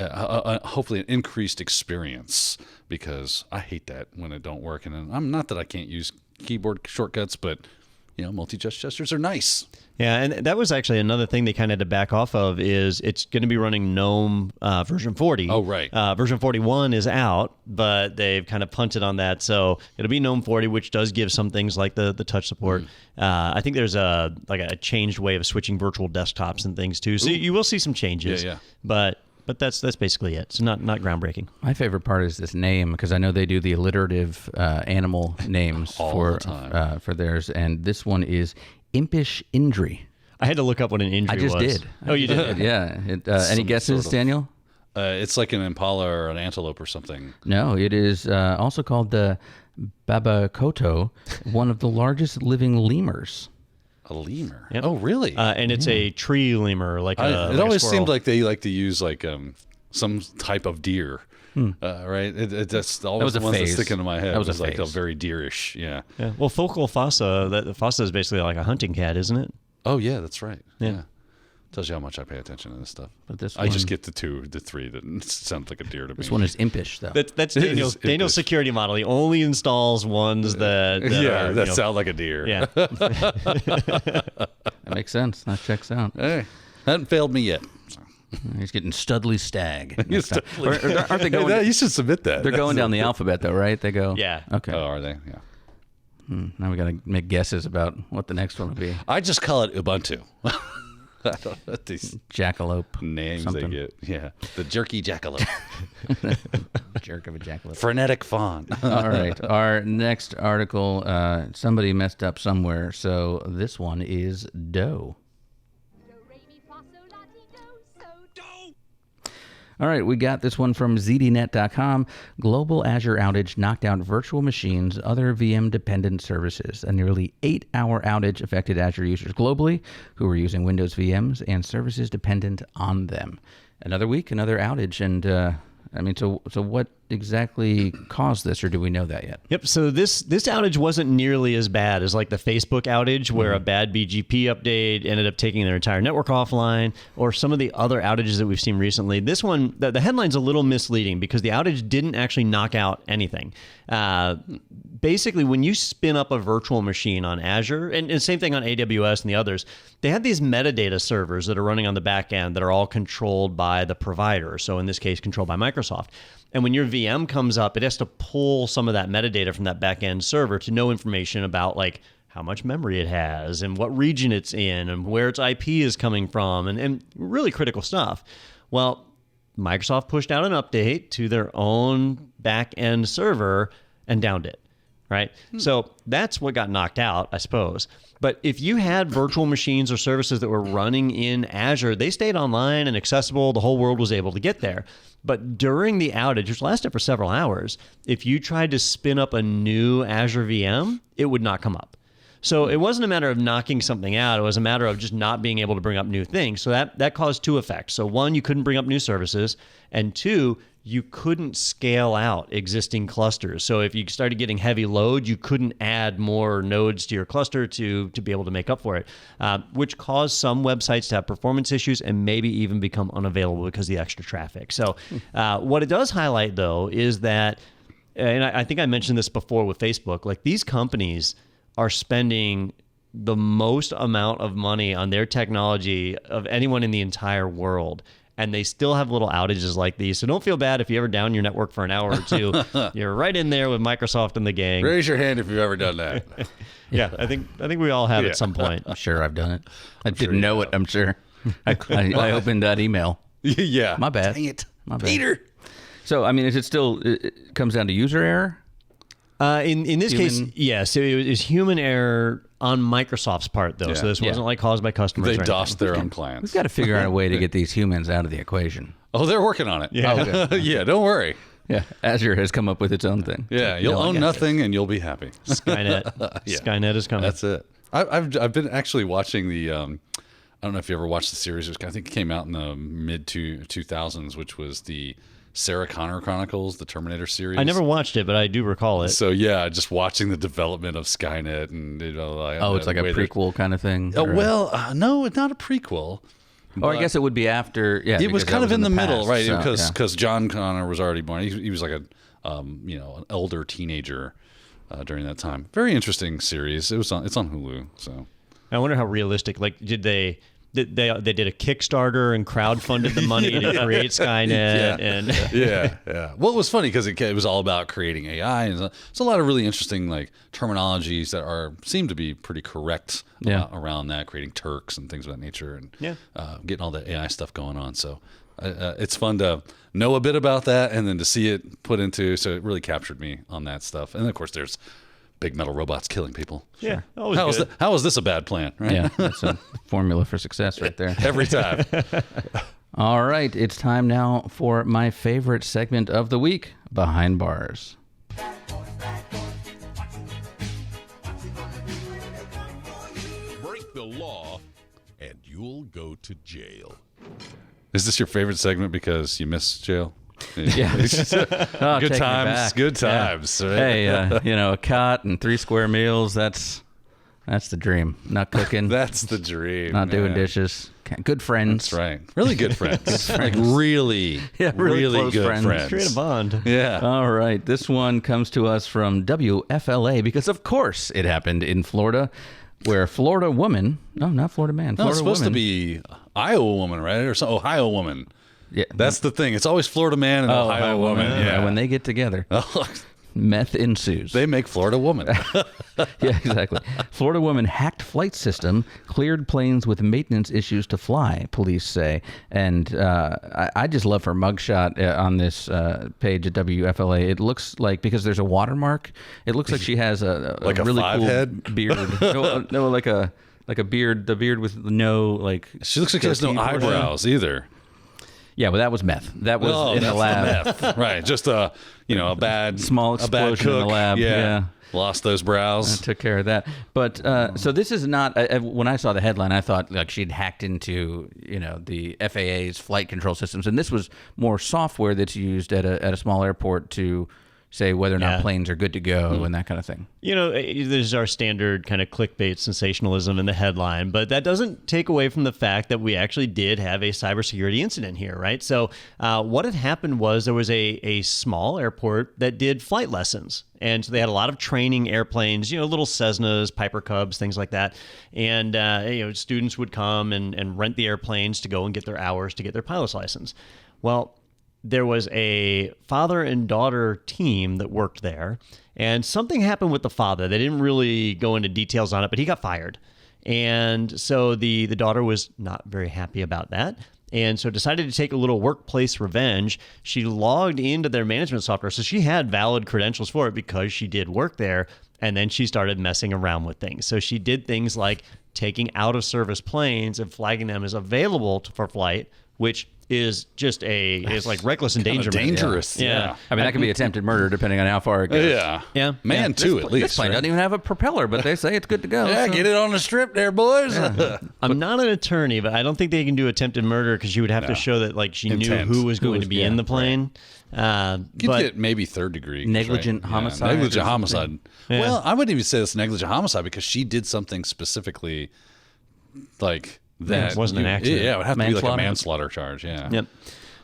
S3: hopefully an increased experience, because I hate that when it don't work. And I'm not that I can't use keyboard shortcuts, but multi-touch gestures are nice.
S8: Yeah, and that was actually another thing they kind of had to back off of is it's going to be running GNOME version 40.
S3: Oh, right.
S8: Version 41 is out, but they've kind of punted on that. So it'll be GNOME 40, which does give some things like the touch support. I think there's a changed way of switching virtual desktops and things too. So you will see some changes.
S3: Yeah.
S8: But that's basically it. It's not groundbreaking.
S2: My favorite part is this name, because I know they do the alliterative animal names for theirs, and this one is Impish Indri.
S8: I had to look up what an Indri was.
S2: I just did.
S8: Oh, you did?
S2: Yeah. Any guesses, Daniel?
S3: It's like an impala or an antelope or something.
S2: No, it is also called the babakoto, one of the largest living lemurs.
S3: A lemur?
S8: Yep.
S3: Oh, really?
S8: And it's a tree lemur, it
S3: always seemed like they like to use some type of deer. Right? That's all the ones that stick into my head.
S2: That was
S3: like a very deerish. Yeah.
S8: Well, focal fossa, the fossa is basically like a hunting cat, isn't it?
S3: Oh, yeah, that's right.
S8: Yeah.
S3: Tells you how much I pay attention to this stuff.
S2: But this
S3: I just get the 3 that sound like a deer to me.
S2: This one is impish, though.
S8: That's Daniel's security model. He only installs ones that
S3: sound like a deer.
S8: Yeah.
S2: That makes sense. That checks out.
S3: Hey, hadn't failed me yet.
S2: He's getting Studley Stag.
S3: Aren't they going? You should submit that.
S2: They're going down the alphabet, though, right? They go.
S8: Yeah.
S2: Okay.
S3: Oh, are they? Yeah.
S2: Now we got to make guesses about what the next one will be.
S3: I just call it Ubuntu. I don't know these
S2: jackalope
S3: names they get. Yeah, the jerky jackalope.
S2: Jerk of a jackalope.
S3: Frenetic fawn.
S2: All right. Our next article, somebody messed up somewhere, so this one is dough. All right, we got this one from ZDNet.com. Global Azure outage knocked out virtual machines, other VM-dependent services. A nearly 8-hour outage affected Azure users globally who were using Windows VMs and services dependent on them. Another week, another outage, and so what exactly caused this, or do we know that yet?
S8: Yep. So this outage wasn't nearly as bad as like the Facebook outage, where a bad BGP update ended up taking their entire network offline, or some of the other outages that we've seen recently. This one, the headline's a little misleading because the outage didn't actually knock out anything. Basically, when you spin up a virtual machine on Azure, and same thing on AWS and the others, they have these metadata servers that are running on the back end that are all controlled by the provider. So in this case, controlled by Microsoft. And when your VM comes up, it has to pull some of that metadata from that back end server to know information about like how much memory it has and what region it's in and where its IP is coming from and really critical stuff. Well, Microsoft pushed out an update to their own back end server and downed it. Right. So that's what got knocked out, I suppose. But if you had virtual machines or services that were running in Azure, they stayed online and accessible. The whole world was able to get there. But during the outage, which lasted for several hours, if you tried to spin up a new Azure VM, it would not come up. So it wasn't a matter of knocking something out. It was a matter of just not being able to bring up new things. So that caused two effects. So one, you couldn't bring up new services. And two, you couldn't scale out existing clusters. So if you started getting heavy load, you couldn't add more nodes to your cluster to be able to make up for it, which caused some websites to have performance issues and maybe even become unavailable because of the extra traffic. So what it does highlight, though, is that, and I think I mentioned this before with Facebook, like these companies are spending the most amount of money on their technology of anyone in the entire world. And they still have little outages like these. So don't feel bad if you ever down your network for an hour or two. You're right in there with Microsoft and the gang.
S3: Raise your hand if you've ever done that.
S8: Yeah, I think we all have at some point.
S2: I'm sure I've done it. I didn't know it, I'm sure. I opened that email.
S3: Yeah.
S2: My bad.
S3: Dang it.
S2: My bad.
S3: Peter.
S2: So, I mean, is it still, it comes down to user error?
S8: In this case, yes. It was human error on Microsoft's part, though.
S3: Yeah.
S8: So this wasn't like caused by customers.
S3: They
S8: or anything.
S3: DOSed their own clients.
S2: We've got to figure out a way to get these humans out of the equation.
S3: Oh, they're working on it.
S8: Yeah.
S2: Oh, good.
S3: Yeah, don't worry.
S2: Yeah, Azure has come up with its own thing.
S3: Yeah, you'll own nothing and you'll be happy.
S8: Skynet.
S3: Yeah.
S8: Skynet is coming.
S3: That's it. I've been actually watching the I don't know if you ever watched the series. I think it came out in the mid 2000s, which was the Sarah Connor Chronicles, the Terminator series.
S8: I never watched it, but I do recall it.
S3: So yeah, just watching the development of Skynet and
S2: It's like a prequel kind of thing.
S3: No, it's not a prequel.
S2: Oh, I guess it would be after. Yeah,
S3: It was
S2: because
S3: kind
S2: that
S3: of in the middle,
S2: past,
S3: right?
S2: so,
S3: Because John Connor was already born. He was like an elder teenager during that time. Very interesting series. It's on Hulu. So
S8: I wonder how realistic. Like, did they did a Kickstarter and crowdfunded the money to create Skynet?
S3: Yeah. Well, it was funny because it was all about creating AI, and it's a lot of really interesting like terminologies that seem to be pretty correct around that, creating Turks and things of that nature, and getting all the AI stuff going on. So it's fun to know a bit about that, and then to see it put into. So it really captured me on that stuff, and then, of course there's big metal robots killing people.
S8: Yeah.
S3: How is this a bad plan? Right?
S2: Yeah, that's a formula for success right there.
S3: Every time.
S2: All right, it's time now for my favorite segment of the week, Behind Bars.
S1: Break the law, and you'll go to jail.
S3: Is this your favorite segment because you miss jail?
S2: Yeah.
S3: Good times. Good times.
S2: Yeah.
S3: Right?
S2: Hey, a cot and 3 square meals, that's the dream. Not cooking.
S3: That's the dream.
S2: Not doing dishes. Good friends.
S3: That's right. Really good friends. Like really
S2: really
S3: good
S2: close friends.
S8: Create a bond.
S3: Yeah.
S2: All right. This one comes to us from WFLA because, of course, it happened in Florida, where Florida woman, no, not Florida man,
S3: No,
S2: Florida
S3: it's supposed
S2: woman,
S3: to be Iowa woman, right? Or some Ohio woman.
S2: Yeah,
S3: That's the thing. It's always Florida man and Ohio woman. Yeah.
S2: When they get together, meth ensues.
S3: They make Florida woman.
S2: Yeah, exactly. Florida woman hacked flight system, cleared planes with maintenance issues to fly, police say. And I just love her mugshot on this page at WFLA. It looks like, because there's a watermark, it looks like she has a
S3: Like a
S2: really cool
S3: five-head?
S2: beard. No, like a beard, the beard with no, like...
S3: She looks like she has no eyebrows either.
S2: Yeah, but that was meth. That was in the lab.
S3: Meth. Right. Just a bad
S2: Small
S3: a bad
S2: explosion in the
S3: cook.
S2: lab. Yeah.
S3: Lost those brows.
S2: Took care of that. But so this is not. When I saw the headline, I thought like she'd hacked into the FAA's flight control systems, and this was more software that's used at a small airport to say whether or not planes are good to go and that kind of thing.
S8: There's our standard kind of clickbait sensationalism in the headline, but that doesn't take away from the fact that we actually did have a cybersecurity incident here, right? So what had happened was there was a small airport that did flight lessons. And so they had a lot of training airplanes, little Cessnas, Piper Cubs, things like that. And, students would come and rent the airplanes to go and get their hours to get their pilot's license. Well, there was a father and daughter team that worked there, and something happened with the father. They didn't really go into details on it, but he got fired. And so the daughter was not very happy about that, and so decided to take a little workplace revenge. She logged into their management software, so she had valid credentials for it because she did work there, and then she started messing around with things. So she did things like taking out-of-service planes and flagging them as available for flight, which is just is like reckless endangerment.
S3: Dangerous.
S8: Yeah.
S2: I mean, that could be attempted murder depending on how far it goes.
S3: Yeah. Man, too, at least.
S2: This plane
S3: right?
S2: doesn't even have a propeller, but they say it's good to go.
S3: Yeah,
S2: so.
S3: get it on the strip there, boys.
S8: I'm not an attorney, but I don't think they can do attempted murder because you would have to show that like she
S3: Intent.
S8: knew who was going to be in the plane.
S3: You'd
S8: But
S3: get maybe third degree.
S2: Negligent homicide
S3: Negligent
S2: or
S3: homicide.
S8: Yeah.
S3: Well, I wouldn't even say it's negligent homicide because she did something specifically like that.
S8: it wasn't an accident.
S3: Yeah, it would have to be like a
S2: Manslaughter?
S3: manslaughter charge. Yeah.
S8: Yep.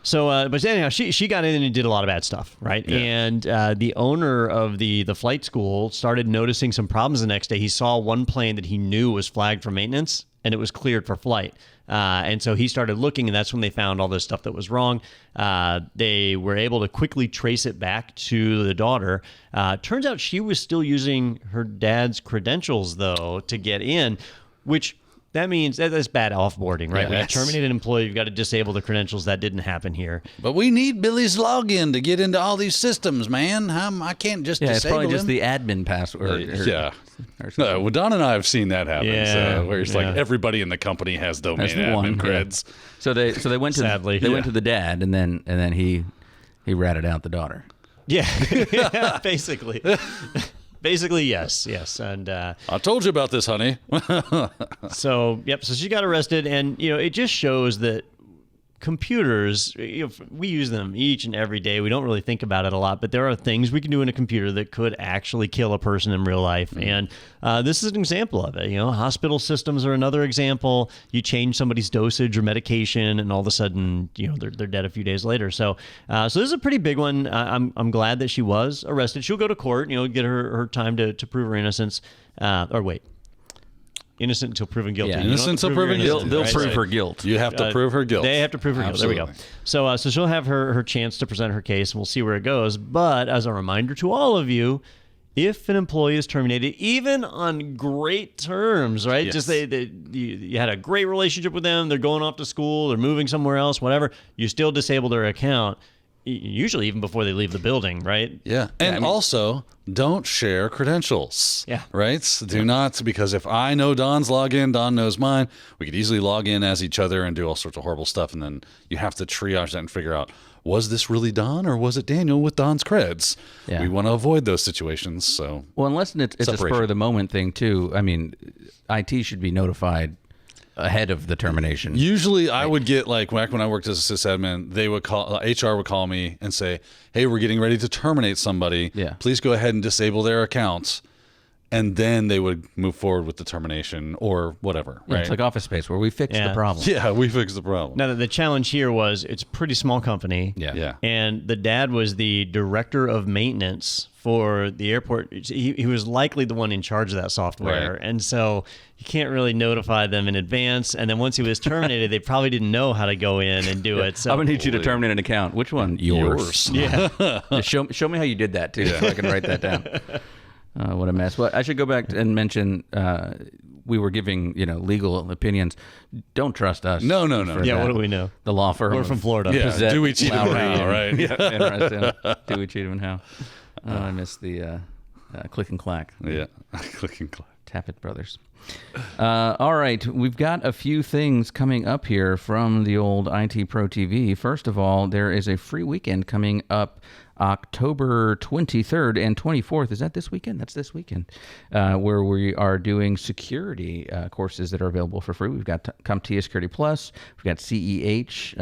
S8: So, but anyhow, she got in and did a lot of bad stuff, right?
S3: Yeah.
S8: And the owner of the flight school started noticing some problems the next day. He saw one plane that he knew was flagged for maintenance, and it was cleared for flight. And so he started looking, and that's when they found all this stuff that was wrong. They were able to quickly trace it back to the daughter. Turns out she was still using her dad's credentials, though, to get in, which... That means that's bad offboarding, right?
S3: Yeah,
S8: When you terminate an employee, you've got to disable the credentials. That didn't happen here.
S3: But we need Billy's login to get into all these systems, man. I can't just
S2: Yeah, it's
S3: disable
S2: probably just
S3: him.
S2: the admin password.
S3: Yeah.
S2: Or something.
S3: No, well, Don and I have seen that happen.
S8: Yeah,
S3: Where it's like everybody in the company has domain
S2: That's the one,
S3: admin creds.
S2: So they went to
S8: Sadly,
S2: went to the dad, and then he ratted out the daughter.
S8: Yeah, basically. Basically, yes. And
S3: I told you about this, honey.
S8: so she got arrested, and it just shows that computers, we use them each and every day. We don't really think about it a lot, but there are things we can do in a computer that could actually kill a person in real life. And this is an example of it. Hospital systems are another example. You change somebody's dosage or medication, and all of a sudden, they're dead a few days later. So this is a pretty big one. I'm glad that she was arrested. She'll go to court, get her time to prove her innocence. Innocent until proven guilty.
S2: Yeah,
S3: innocent until proven guilty.
S2: They'll
S3: Right.
S2: prove her guilt.
S3: You have to prove her guilt.
S8: They have to prove her guilt. There we go.
S3: Absolutely.
S8: So she'll have her chance to present her case, and we'll see where it goes. But as a reminder to all of you, if an employee is terminated, even on great terms, right?
S3: Yes.
S8: Just you had a great relationship with them, they're going off to school, they're moving somewhere else, whatever, you still disable their account, usually even before they leave the building, right?
S3: Yeah. And also, don't share credentials.
S8: Yeah.
S3: Right? Do not, because if I know Don's login, Don knows mine, we could easily log in as each other and do all sorts of horrible stuff. And then you have to triage that and figure out, was this really Don or was it Daniel with Don's creds?
S2: Yeah.
S3: We want to avoid those situations. So,
S2: Well, unless it's a
S3: Separation.
S2: spur of the moment thing too. I mean, IT should be notified ahead of the termination.
S3: usually I would get like back when I worked as a sysadmin, they would call HR would call me and say, "Hey, we're getting ready to terminate somebody.
S2: Yeah.
S3: Please go ahead and disable their accounts." And then they would move forward with the termination or whatever.
S2: Yeah,
S3: Right?
S2: it's like Office Space where we fix
S8: Yeah.
S2: the problem.
S3: Yeah, we fixed the problem.
S8: Now, the challenge here was it's a pretty small company.
S2: Yeah.
S3: Yeah.
S8: And the dad was the director of maintenance for the airport. He was likely the one in charge of that software.
S3: Right.
S8: And so you can't really notify them in advance. And then once he was terminated, they probably didn't know how to go in and do it. So
S2: I'm gonna need you to terminate an account. Which one? Yours.
S8: yeah.
S2: Just show me how you did that too, so I can write that down. What a mess. Well, I should go back and mention we were giving legal opinions. Don't trust us.
S3: No.
S2: for
S8: Yeah,
S2: that.
S8: what do we know?
S2: The law firm.
S8: We're
S2: of
S8: from Florida.
S3: Yeah,
S2: Pizzette,
S3: do we cheat them
S2: Lowry,
S3: now,
S2: and-
S3: right?
S2: Yeah, interesting. Do we cheat them how? Oh, I missed the click and clack.
S3: Yeah. Click and clack.
S2: Tappet Brothers. All right, we've got a few things coming up here from the old IT Pro TV. First of all, there is a free weekend coming up October 23rd and 24th. Is that this weekend? That's this weekend, where we are doing security courses that are available for free. We've got CompTIA Security Plus. We've got CEH,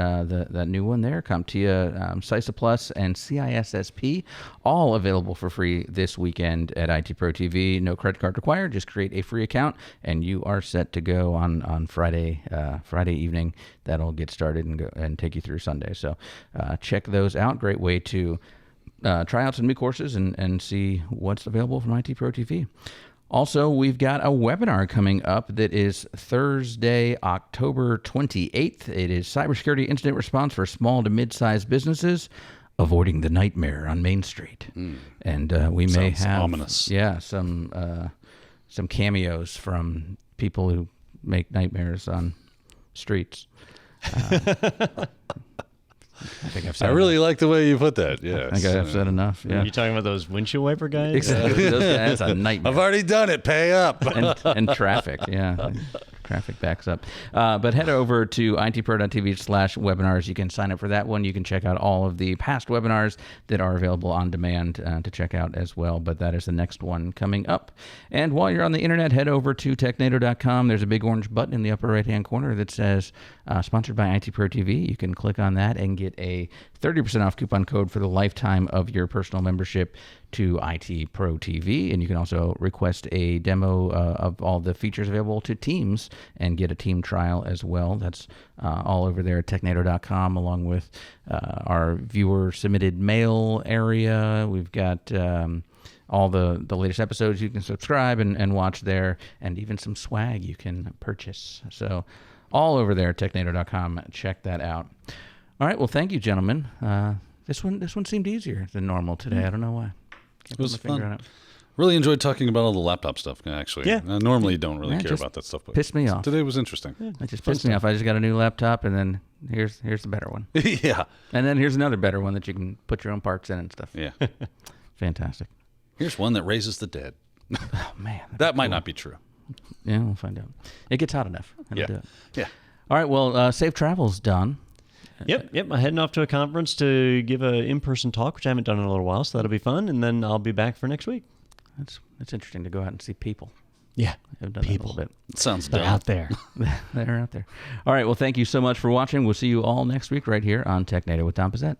S2: the new one there, CompTIA CISA Plus, and CISSP, all available for free this weekend at IT Pro TV. No credit card required. Just create a free account, and you are set to go on Friday evening. That'll get started and take you through Sunday. So check those out. Great way to try out some new courses and see what's available from IT Pro TV. Also, we've got a webinar coming up that is Thursday, October 28th. It is Cybersecurity Incident Response for Small to Mid-Sized Businesses, Avoiding the Nightmare on Main Street. And we may have
S3: ominous.
S2: Yeah, some cameos from people who make nightmares on streets. I think I've said
S3: I really like the way you put that. Yeah,
S2: I think I've said enough. Yeah.
S8: You talking about those windshield wiper guys?
S2: Exactly. That's a nightmare.
S3: I've already done it. Pay up.
S2: and traffic. Yeah. Traffic backs up. But head over to itpro.tv/webinars. You can sign up for that one. You can check out all of the past webinars that are available on demand to check out as well. But that is the next one coming up. And while you're on the internet, head over to technado.com. There's a big orange button in the upper right-hand corner that says sponsored by IT Pro TV. You can click on that and get a 30% off coupon code for the lifetime of your personal membership to IT Pro TV. And you can also request a demo of all the features available to Teams and get a team trial as well. That's all over there at technado.com, along with our viewer submitted mail area. We've got all the latest episodes you can subscribe and watch there, and even some swag you can purchase. So all over there at technado.com. Check that out. All right. Well, thank you, gentlemen. This one seemed easier than normal today. I don't know why.
S3: It was fun. Really enjoyed talking about all the laptop stuff, actually.
S8: Yeah.
S3: I normally don't really care about that stuff, but
S2: pissed me off.
S3: Today was interesting.
S2: It just pissed me off. I just got a new laptop, and then here's the better one.
S3: Yeah.
S2: And then here's another better one that you can put your own parts in and stuff.
S3: Yeah.
S2: Fantastic.
S3: Here's one that raises the dead.
S2: Oh, man.
S3: That might not be true.
S2: Yeah, we'll find out. It gets hot enough. It'll do it.
S3: Yeah.
S2: All right. Well, safe travels, Don.
S8: Yep. I'm heading off to a conference to give an in-person talk, which I haven't done in a little while, so that'll be fun, and then I'll be back for next week.
S2: It's interesting to go out and see people.
S8: Yeah,
S2: I've done
S8: people.
S2: that a little
S3: It sounds
S8: They're
S3: dumb.
S8: out there.
S2: bit. They're out there. All right. Well, thank you so much for watching. We'll see you all next week right here on TechNado with Tom Pizzette.